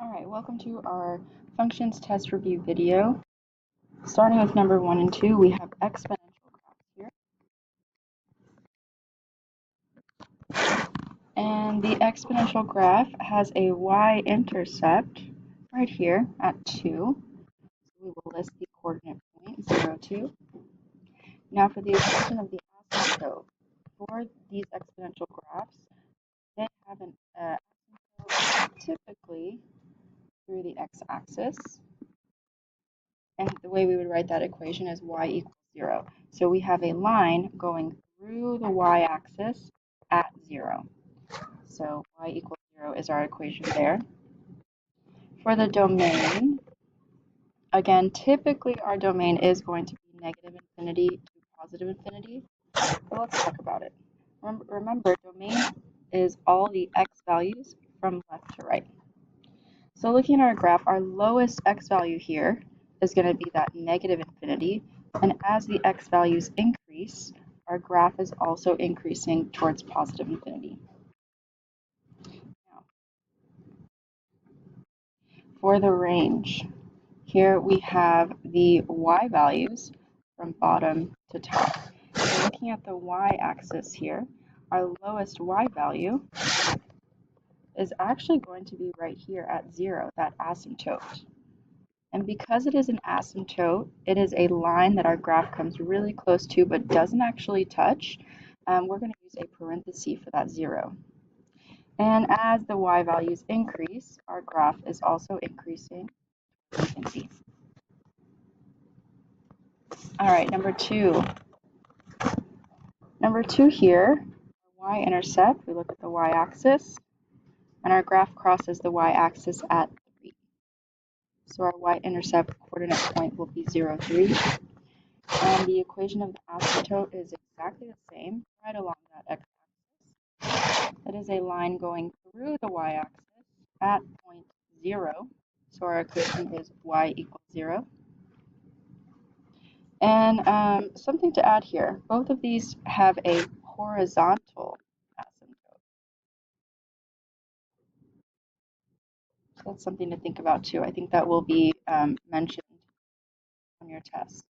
Alright, welcome to our functions test review video. Starting with number 1 and 2, we have exponential graphs here. And the exponential graph has a y-intercept right here at 2. We will list the coordinate point 0, 2. Now for the equation of the asymptote. For these exponential graphs, they have an asymptote typically through the x-axis. And the way we would write that equation is y equals 0. So we have a line going through the y-axis at 0. So y equals 0 is our equation there. For the domain, again, typically our domain is going to be negative infinity to positive infinity. But let's talk about it. Remember, domain is all the x values from left to right. So looking at our graph, our lowest x value here is going to be that negative infinity, and as the x values increase, our graph is also increasing towards positive infinity. Now, for the range, here we have the y values from bottom to top. So looking at the y-axis here, our lowest y value is actually going to be right here at 0, that asymptote. And because it is an asymptote, it is a line that our graph comes really close to but doesn't actually touch. We're going to use a parenthesis for that 0. And as the y values increase, our graph is also increasing to infinity. All right, number 2. Number 2 here, y-intercept, we look at the y-axis, and our graph crosses the y-axis at 3. So our y-intercept coordinate point will be 0, 3. And the equation of the asymptote is exactly the same, right along that x-axis. That is a line going through the y-axis at point 0. So our equation is y equals 0. And something to add here, both of these have a horizontal asymptote. So that's something to think about too. I think that will be mentioned on your test.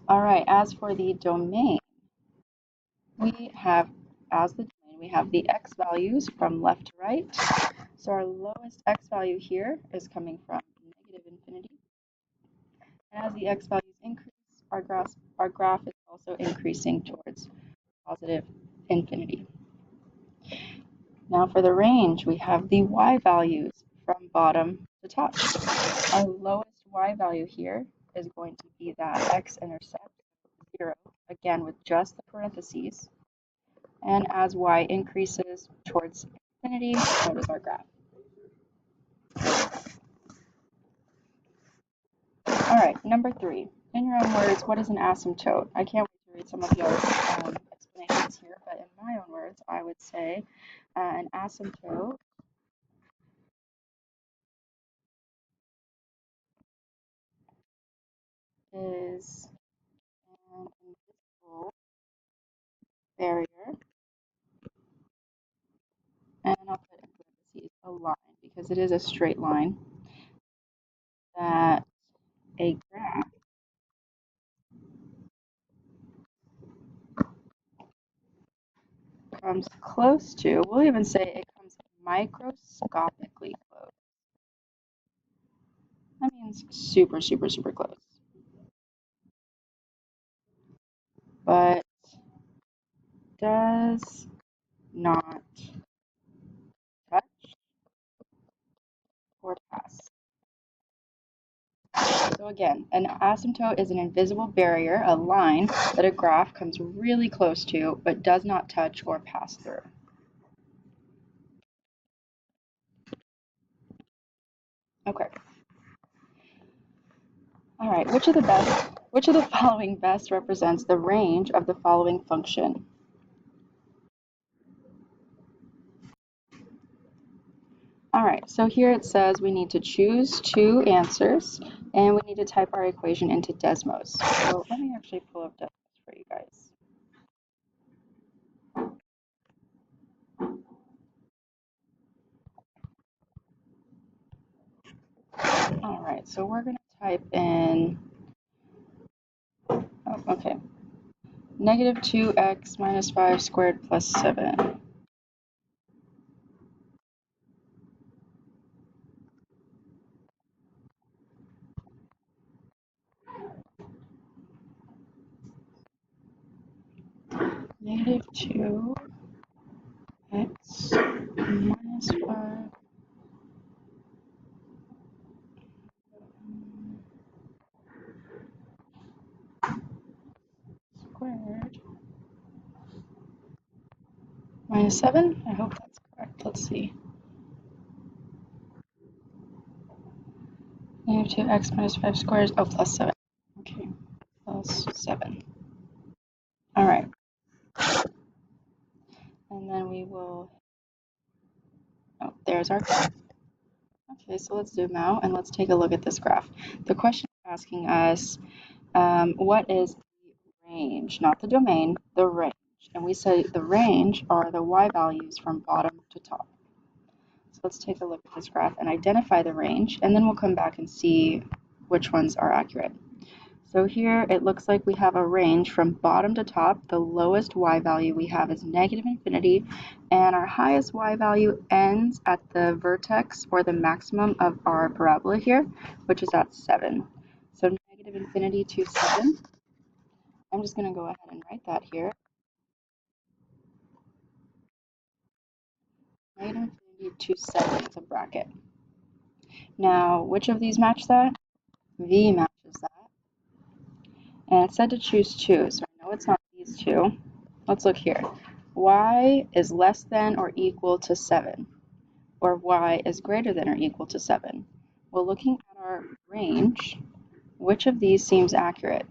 All right, as for the domain, we have, we have the x values from left to right. So our lowest x value here is coming from negative infinity. And as the x values increase, our graph is also increasing towards positive infinity. Now for the range, we have the y values from bottom to top. Our lowest y value here is going to be that x-intercept 0, again with just the parentheses. And as y increases towards infinity, so does our graph. All right, number 3. In your own words, what is an asymptote? I can't wait to read some of your explanations here, but in my own words, I would say an asymptote is an invisible barrier, and I'll put in parentheses a line because it is a straight line that a graph comes close to. We'll even say it comes microscopically close. That means super, super, super close. But does not touch or pass. So again, an asymptote is an invisible barrier, a line that a graph comes really close to but does not touch or pass through. Okay. All right, which of the following best represents the range of the following function? All right, so here it says we need to choose 2 answers and we need to type our equation into Desmos. So let me actually pull up Desmos for you guys. All right, so we're going to type in, oh, okay, negative 2x minus 5 squared plus 7. Negative 2x minus 5 squared minus 7? I hope that's correct. Let's see. Negative 2x minus 5 squared, oh, plus 7. Okay, plus 7. All right. And then we will, oh, there's our graph. Okay, so let's zoom out and let's take a look at this graph. The question is asking us, what is the range, not the domain, the range. And we say the range are the y values from bottom to top. So let's take a look at this graph and identify the range, and then we'll come back and see which ones are accurate. So here it looks like we have a range from bottom to top. The lowest y value we have is negative infinity, and our highest y value ends at the vertex or the maximum of our parabola here, which is at 7. So negative infinity to 7. I'm just going to go ahead and write that here. Negative infinity to 7 is a bracket. Now, which of these match that? V matches that. And it said to choose 2, so I know it's not these two. Let's look here. Y is less than or equal to 7, or y is greater than or equal to 7. Well, looking at our range, which of these seems accurate?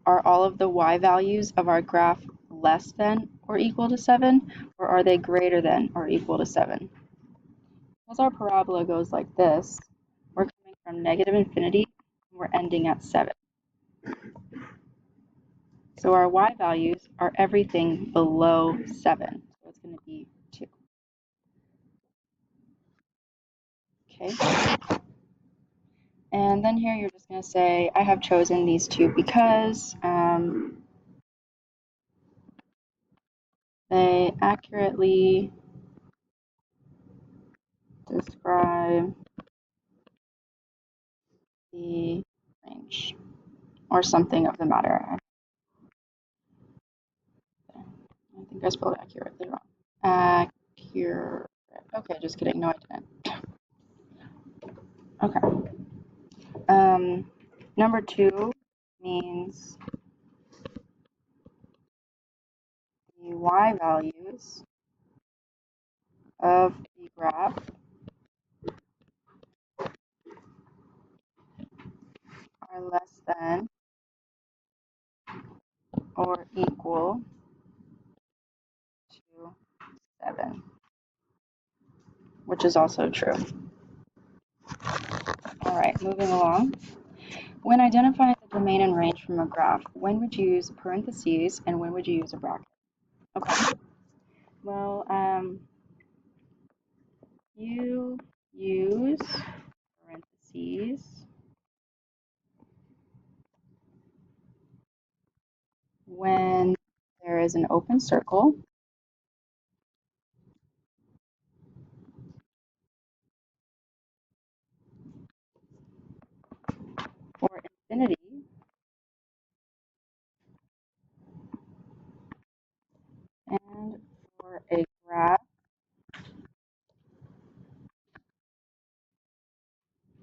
Are all of the y values of our graph less than or equal to 7, or are they greater than or equal to 7? Because our parabola goes like this, we're coming from negative infinity, and we're ending at 7. So our y values are everything below 7. So it's going to be 2. Okay. And then here you're just going to say, I have chosen these two because they accurately describe the range, or something of the matter. I think I spelled accurately wrong. Accurate. Okay, just kidding. No, I didn't. Okay. Number 2 means the y values of the graph are less than or equal to 7, which is also true. All right, moving along. When identifying the domain and range from a graph, when would you use parentheses and when would you use a bracket? Okay. Well, you use parentheses when there is an open circle or infinity and for a graph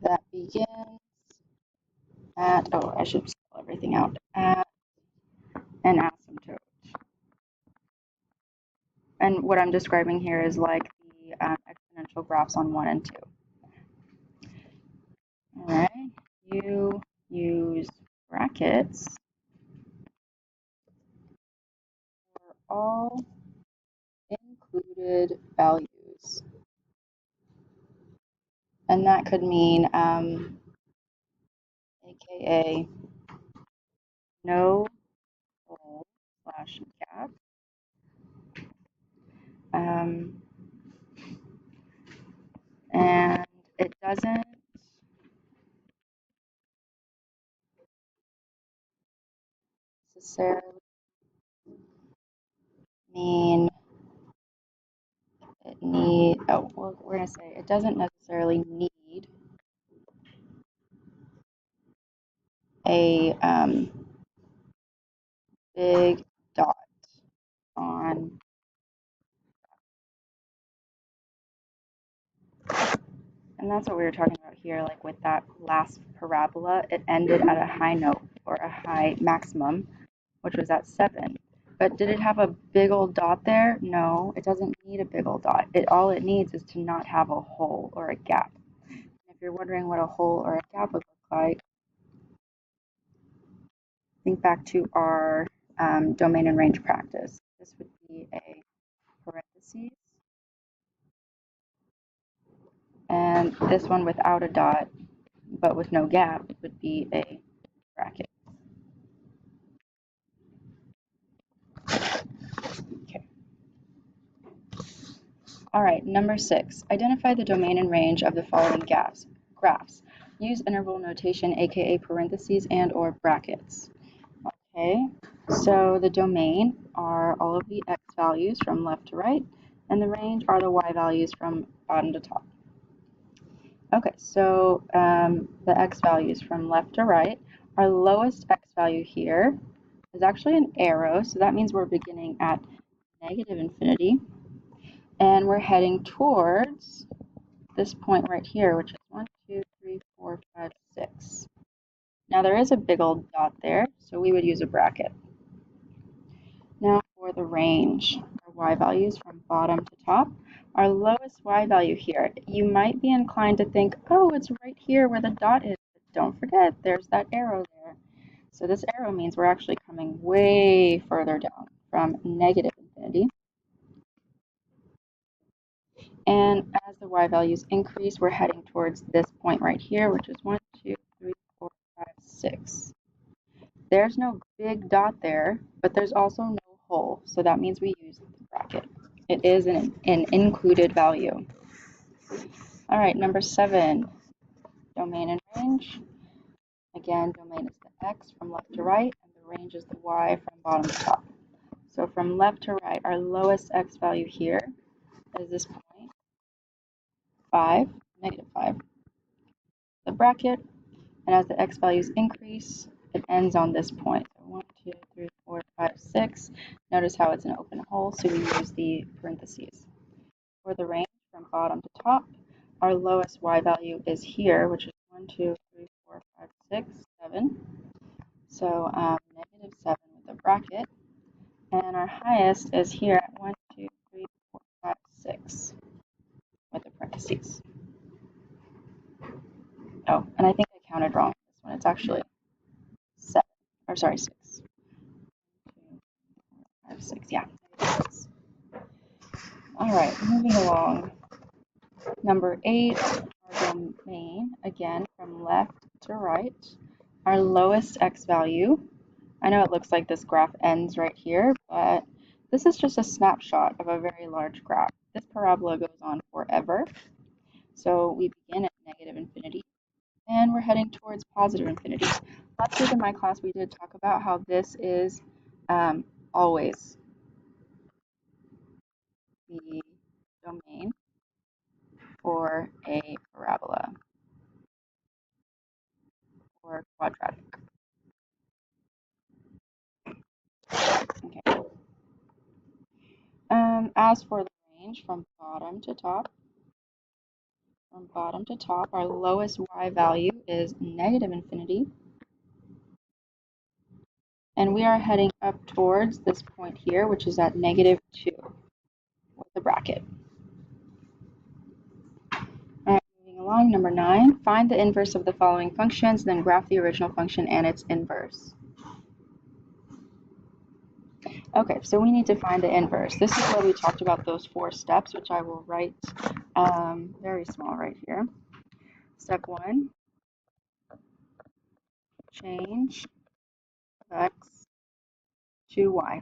that begins at, oh, I should spell everything out, at an asymptote. And what I'm describing here is like the exponential graphs on 1 and 2. All right, you use brackets for all included values. And that could mean, AKA, no full slash gap. And it doesn't necessarily mean it need, oh, well, we're going to say it doesn't necessarily need a big dot on, and that's what we were talking about here, like with that last parabola, it ended at a high note or a high maximum, which was at 7. But did it have a big old dot there? No, it doesn't need a big old dot. All it needs is to not have a hole or a gap. And if you're wondering what a hole or a gap would look like, think back to our domain and range practice. This would be a parentheses, and this one without a dot, but with no gap, would be a bracket. Okay. All right, number 6. Identify the domain and range of the following graphs. Use interval notation, aka parentheses and or brackets. Okay, so the domain are all of the x values from left to right, and the range are the y values from bottom to top. Okay, so the x values from left to right, our lowest x value here is actually an arrow, so that means we're beginning at negative infinity, and we're heading towards this point right here, which is 1, 2, 3, 4, 5, 6. Now there is a big old dot there, so we would use a bracket. Now for the range, our y values from bottom to top. Our lowest y value here, you might be inclined to think, oh, it's right here where the dot is. But don't forget, there's that arrow there. So this arrow means we're actually coming way further down from negative infinity. And as the y values increase, we're heading towards this point right here, which is 1, 2, 3, 4, 5, 6. There's no big dot there, but there's also no hole, so that means we use the bracket. It is an included value. All right, number 7, domain and range. Again, domain is the x from left to right, and the range is the y from bottom to top. So from left to right, our lowest x value here is this point, 5, negative 5. The bracket, and as the x values increase, it ends on this point. So 1, 2, 3, 4, 5, 6. Notice how it's an open hole, so we use the parentheses. For the range from bottom to top, our lowest y value is here, which is 1, 2, 3, 4, 5, 6, 7. So negative 7 with a bracket. And our highest is here at 1, 2, 3, 4, 5, 6 with the parentheses. Oh, and I think I counted wrong this one. It's actually 7, or sorry, 6. 2, 5, 6, yeah. All right, moving along. Number 8, our domain, again, from left to right. Our lowest x value, I know it looks like this graph ends right here, but this is just a snapshot of a very large graph. This parabola goes on forever. So we begin at negative infinity, and we're heading towards positive infinity. Last week in my class, we did talk about how this is always the domain for a parabola or quadratic. Okay. As for the range from bottom to top, our lowest y value is negative infinity. And we are heading up towards this point here, which is at negative 2 with the bracket. All right, moving along, number 9, find the inverse of the following functions, then graph the original function and its inverse. Okay, so we need to find the inverse. This is where we talked about those 4 steps, which I will write very small right here. Step 1, change x to y.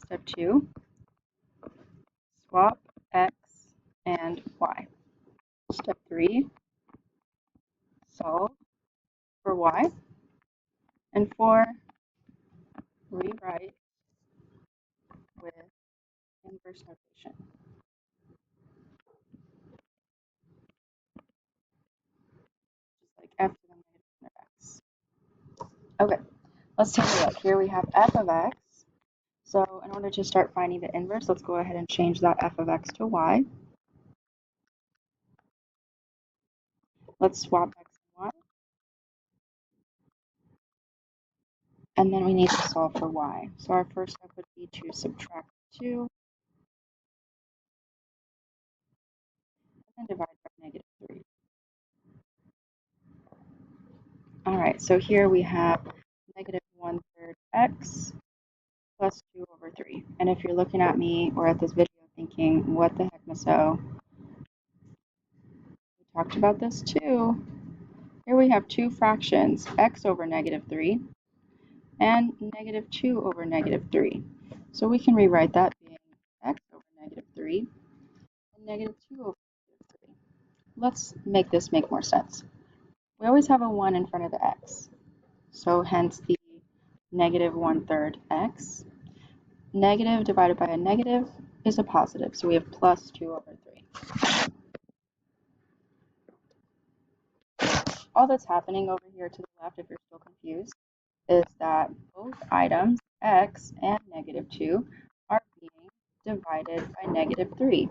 Step 2, swap x and y. Step 3, solve for y. And 4, inverse notation. Just like f to the negative 1 of x. Okay, let's take a look. Here we have f of x. So in order to start finding the inverse, let's go ahead and change that f of x to y. Let's swap x and y. And then we need to solve for y. So our first step would be to subtract 2 and divide by negative 3. All right, so here we have negative 1/3 x plus 2 over 3. And if you're looking at me or at this video thinking, what the heck, Miso? We talked about this too. Here we have two fractions, x over negative 3 and negative 2 over negative 3. So we can rewrite that being x over negative 3 and negative 2 over negative 3. Let's make this make more sense. We always have a 1 in front of the x. So hence the negative 1/3 x. Negative divided by a negative is a positive. So we have plus 2 over 3. All that's happening over here to the left, if you're still confused, is that both items, x and negative 2, are being divided by negative 3.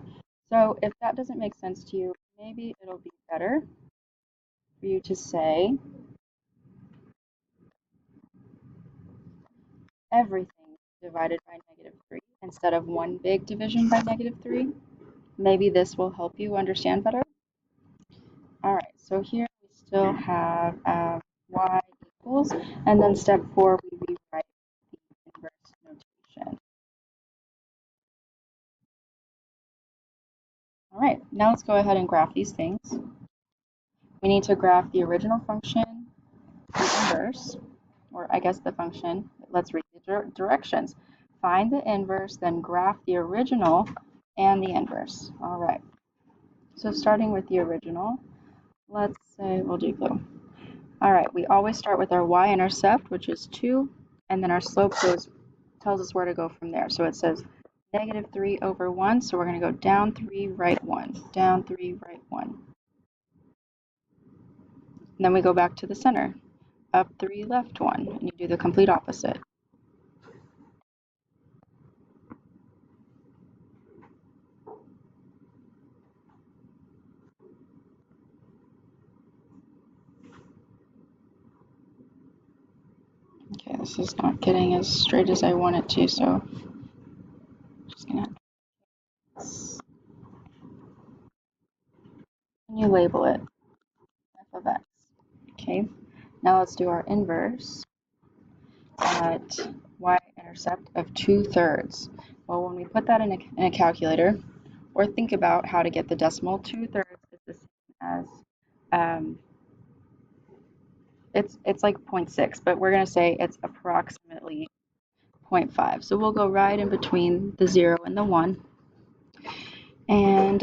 So if that doesn't make sense to you, maybe it'll be better for you to say everything divided by negative 3 instead of one big division by negative 3. Maybe this will help you understand better. All right, so here we still have y equals, and then step 4, we rewrite the inverse notation. All right, now let's go ahead and graph these things. We need to graph the original function, the inverse, or I guess the function. Let's read the directions. Find the inverse, then graph the original and the inverse. All right, so starting with the original, let's say we'll do glue. All right, we always start with our y-intercept, which is 2, and then our slope tells us where to go from there. So it says negative 3 over 1, so we're going to go down 3, right 1, down 3, right 1. And then we go back to the center, up 3, left 1, and you do the complete opposite. Okay, this is not getting as straight as I want it to, so I'm just going to and you label it f of x. Okay, now let's do our inverse at y-intercept of 2/3. Well, when we put that in a calculator, or think about how to get the decimal, 2/3 is the same as, it's like 0.6, but we're going to say it's approximately 0.5. So we'll go right in between the 0 and the 1. And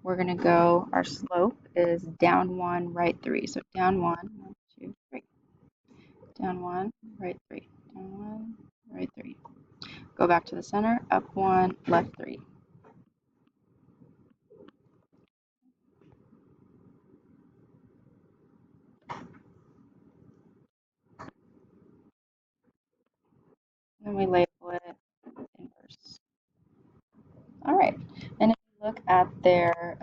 we're going to go, our slope is down 1, right 3. So down 1, 1, 2, 3. Down 1, right 3. Down 1, right 3. Go back to the center, up 1, left 3. Then we label it inverse. All right, and if you look at their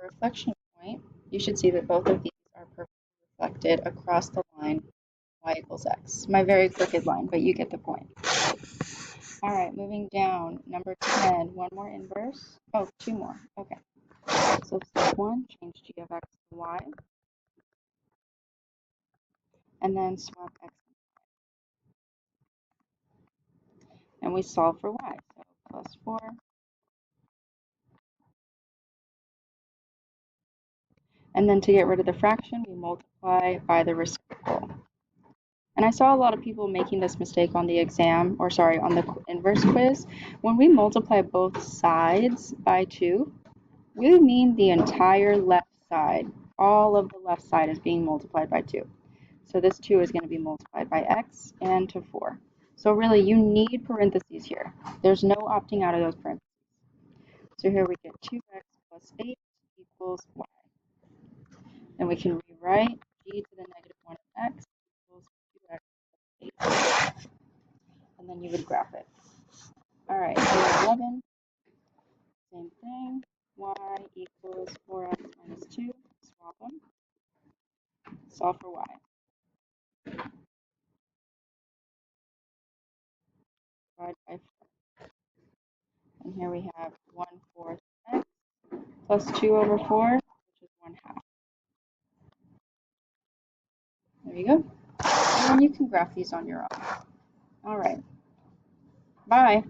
reflection point, you should see that both of these are perfectly reflected across the line y equals x. My very crooked line, but you get the point. All right, moving down, number 10, one more inverse. Oh, two more. Okay. So step 1, change g of x to y, and then swap x and we solve for y. So plus 4. And then to get rid of the fraction, we multiply by the reciprocal. And I saw a lot of people making this mistake on the exam, or sorry, on the inverse quiz. When we multiply both sides by 2, we mean the entire left side. All of the left side is being multiplied by 2. So this 2 is going to be multiplied by x and to 4. So really, you need parentheses here. There's no opting out of those parentheses. So here we get 2x plus 8 equals y. And we can rewrite g to the negative 1 of x equals 2x plus 8. And then you would graph it. All right, so 11, same thing. Y equals 4x minus 2. Swap them. Solve for y. Divide by 4. And here we have 1/4 x plus 2 over 4, which is 1/2. There you go. And then you can graph these on your own. All right. Bye.